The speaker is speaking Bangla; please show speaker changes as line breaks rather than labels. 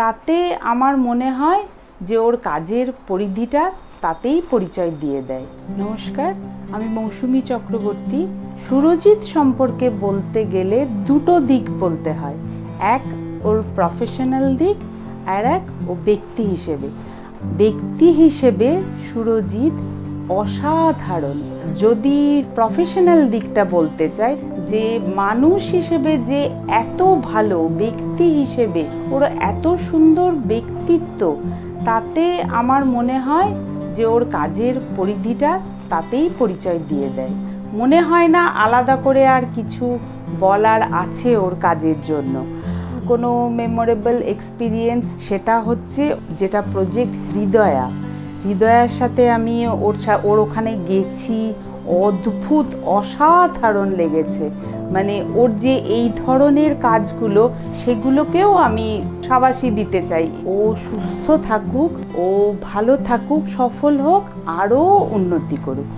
তাতে আমার মনে হয় যে ওর কাজের পরিধিটা তাতেই পরিচয় দিয়ে দেয়। নমস্কার, আমি মৌসুমী চক্রবর্তী। সুরজিৎ সম্পর্কে বলতে গেলে দুটো দিক বলতে হয়, এক ওর প্রফেশনাল দিক আর এক ও ব্যক্তি হিসেবে। ব্যক্তি হিসেবে সুরজিৎ অসাধারণ। যদি প্রফেশনাল দিকটা বলতে চাই, যে মানুষ হিসেবে যে এত ভালো, ব্যক্তি হিসেবে ওর এত সুন্দর ব্যক্তিত্ব, তাতে আমার মনে হয় যে ওর কাজের পরিধিটা তাতেই পরিচয় দিয়ে দেয়। মনে হয় না আলাদা করে আর কিছু বলার আছে ওর কাজের জন্য। কোনো মেমোরেবল এক্সপিরিয়েন্স সেটা হচ্ছে যেটা প্রজেক্ট হৃদয়ার সাথে আমি ওর ওখানে গেছি, অদ্ভুত অসাধারণ লেগেছে। মানে ওর যে এই ধরনের কাজগুলো, সেগুলোকেও আমি সাবাসি দিতে চাই। ও সুস্থ থাকুক, ও ভালো থাকুক, সফল হোক, আরও উন্নতি করুক।